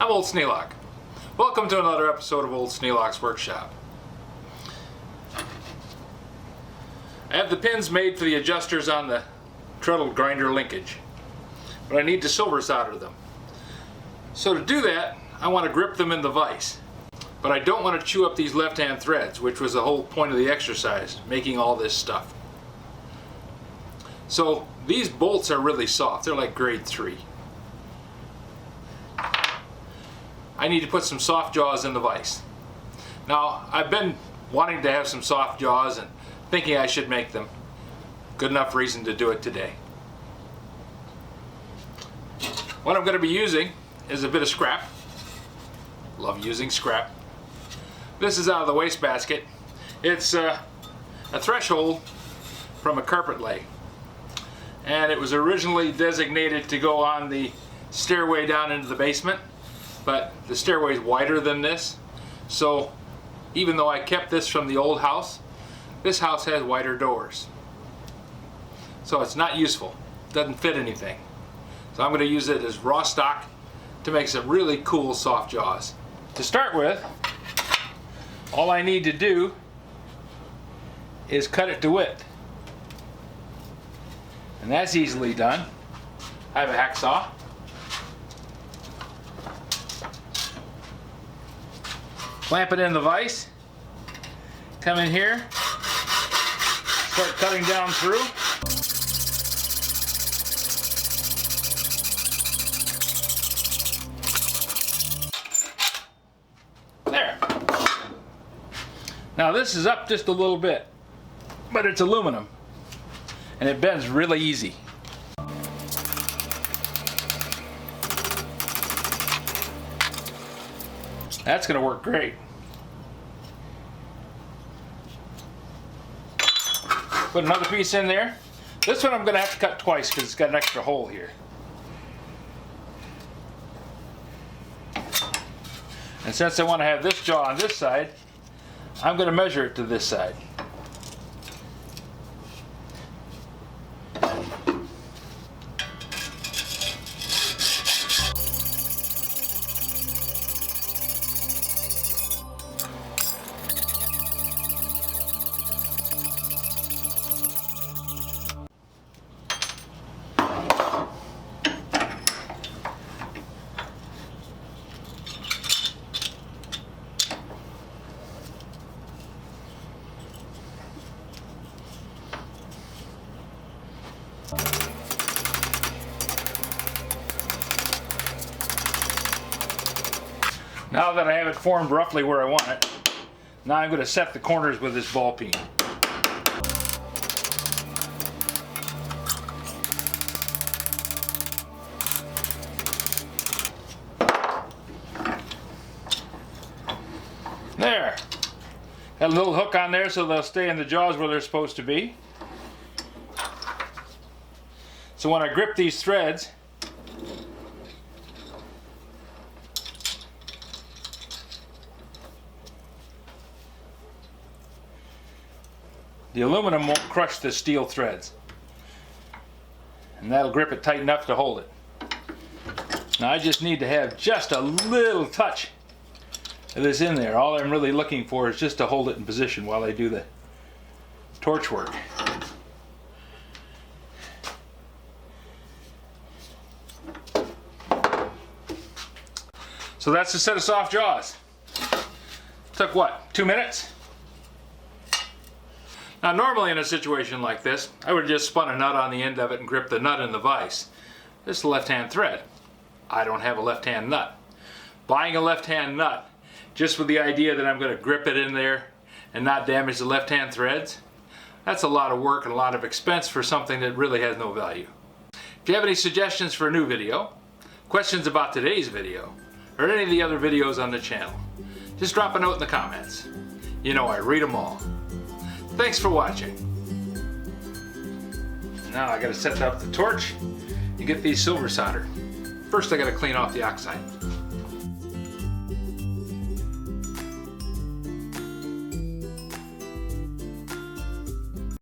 I'm Old Sneelock. Welcome to another episode of Old Sneelock's Workshop. I have the pins made for the adjusters on the treadle grinder linkage, but I need to silver solder them. So to do that, I want to grip them in the vise, but I don't want to chew up these left-hand threads, which was the whole point of the exercise, making all this stuff. So these bolts are really soft. They're like grade 3. I need to put some soft jaws in the vise. Now, I've been wanting to have some soft jaws and thinking I should make them. Good enough reason to do it today. What I'm going to be using is a bit of scrap. Love using scrap. This is out of the wastebasket. It's a threshold from a carpet leg. And it was originally designated to go on the stairway down into the basement, but the stairway is wider than this. So even though I kept this from the old house, this house has wider doors. So it's not useful. It doesn't fit anything. So I'm going to use it as raw stock to make some really cool soft jaws. To start with, all I need to do is cut it to width. And that's easily done. I have a hacksaw. Clamp it in the vise. Come in here. Start cutting down through. There. Now this is up just a little bit, but it's aluminum. And it bends really easy. That's going to work great. Put another piece in there. This one I'm going to have to cut twice because it's got an extra hole here. And since I want to have this jaw on this side, I'm going to measure it to this side. Now that I have it formed roughly where I want it, now I'm going to set the corners with this ball peen. There. Got a little hook on there so they'll stay in the jaws where they're supposed to be. So when I grip these threads, the aluminum won't crush the steel threads. And that'll grip it tight enough to hold it. Now I just need to have just a little touch of this in there. All I'm really looking for is just to hold it in position while I do the torch work. So that's a set of soft jaws. Took what, 2 minutes? Now normally in a situation like this, I would have just spun a nut on the end of it and gripped the nut in the vise. This is a left-hand thread. I don't have a left-hand nut. Buying a left-hand nut, just with the idea that I'm going to grip it in there and not damage the left-hand threads, that's a lot of work and a lot of expense for something that really has no value. If you have any suggestions for a new video, questions about today's video, or any of the other videos on the channel, just drop a note in the comments. You know I read them all. Thanks for watching. Now I gotta set up the torch and get these silver soldered. First I gotta clean off the oxide.